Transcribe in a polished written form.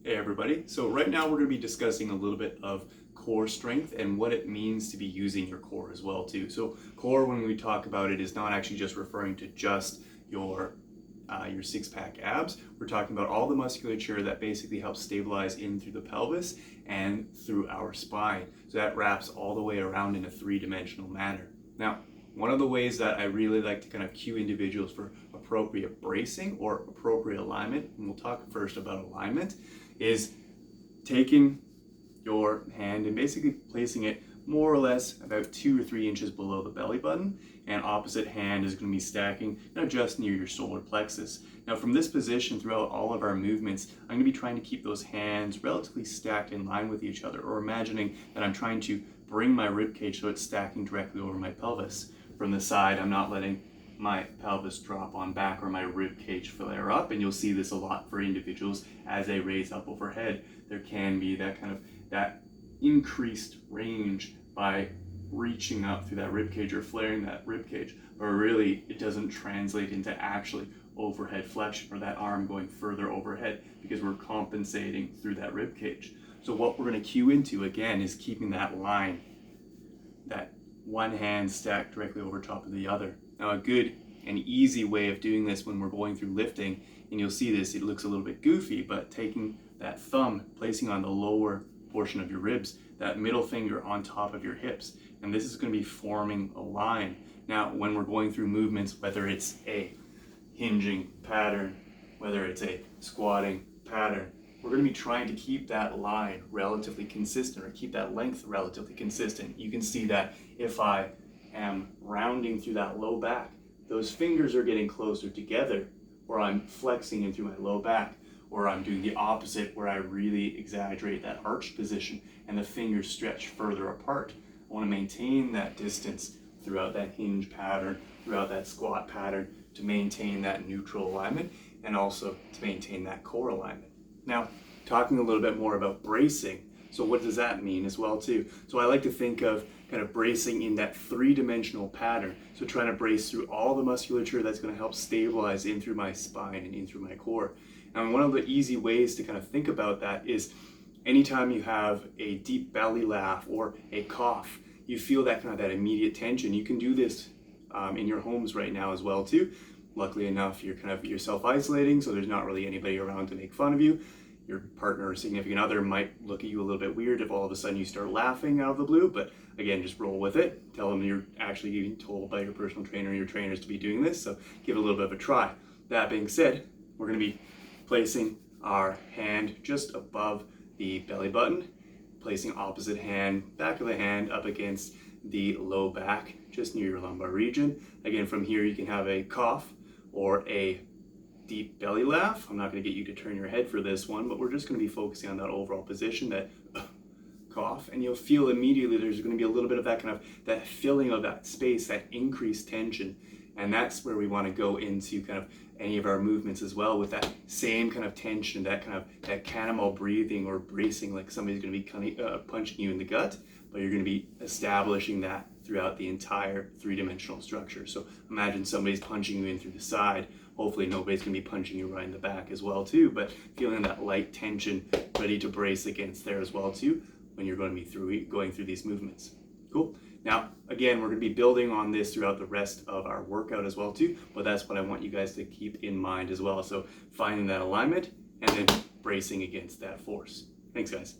Hey everybody, so right now we're going to be discussing a little bit of core strength and what it means to be using your core as well too. So core, when we talk about it, is not actually just referring to just your six-pack abs. We're talking about all the musculature that basically helps stabilize in through the pelvis and through our spine. So that wraps all the way around in a three-dimensional manner. Now, one of the ways that I really like to kind of cue individuals for appropriate bracing or appropriate alignment, and we'll talk first about alignment, is taking your hand and basically placing it more or less about 2 or 3 inches below the belly button, and opposite hand is going to be stacking just near your solar plexus. Now from this position throughout all of our movements, I'm going to be trying to keep those hands relatively stacked in line with each other, or imagining that I'm trying to bring my rib cage so it's stacking directly over my pelvis. From the side, I'm not letting my pelvis drop on back or my rib cage flare up, and you'll see this a lot for individuals as they raise up overhead. There can be that increased range by reaching up through that rib cage or flaring that rib cage, but really it doesn't translate into actually overhead flexion or that arm going further overhead because we're compensating through that rib cage. So what we're going to cue into again is keeping that line, that one hand stacked directly over top of the other. Now a good and easy way of doing this when we're going through lifting, and you'll see this, it looks a little bit goofy, but taking that thumb, placing on the lower portion of your ribs, that middle finger on top of your hips, and this is going to be forming a line. Now when we're going through movements, whether it's a hinging pattern, whether it's a squatting pattern, we're going to be trying to keep that line relatively consistent, or keep that length relatively consistent. You can see that if I am rounding through that low back, those fingers are getting closer together, or I'm flexing in through my low back, or I'm doing the opposite where I really exaggerate that arched position and the fingers stretch further apart. I want to maintain that distance throughout that hinge pattern, throughout that squat pattern, to maintain that neutral alignment and also to maintain that core alignment. Now, talking a little bit more about bracing, so what does that mean as well too? So I like to think of kind of bracing in that three-dimensional pattern. So trying to brace through all the musculature that's going to help stabilize in through my spine and in through my core. And one of the easy ways to kind of think about that is anytime you have a deep belly laugh or a cough, you feel that kind of that immediate tension. You can do this in your homes right now as well too. Luckily enough, you're self-isolating, so there's not really anybody around to make fun of you. Your partner or significant other might look at you a little bit weird if all of a sudden you start laughing out of the blue, but again, just roll with it. Tell them you're actually getting told by your personal trainer or your trainers to be doing this, so give it a little bit of a try. That being said, we're going to be placing our hand just above the belly button, placing opposite hand, back of the hand up against the low back, just near your lumbar region. Again, from here you can have a cough or a deep belly laugh. I'm not going to get you to turn your head for this one, but we're just going to be focusing on that overall position, that cough, and you'll feel immediately there's going to be a little bit of that kind of that filling of that space, that increased tension, and that's where we want to go into kind of any of our movements as well, with that same kind of tension, that kind of that cannonball breathing or bracing, like somebody's going to be kind of punching you in the gut, but you're going to be establishing that throughout the entire three-dimensional structure. So imagine somebody's punching you in through the side. Hopefully nobody's going to be punching you right in the back as well too, but feeling that light tension ready to brace against there as well too when you're going to be going through these movements. Cool. Now, again, we're going to be building on this throughout the rest of our workout as well too, but that's what I want you guys to keep in mind as well. So finding that alignment and then bracing against that force. Thanks, guys.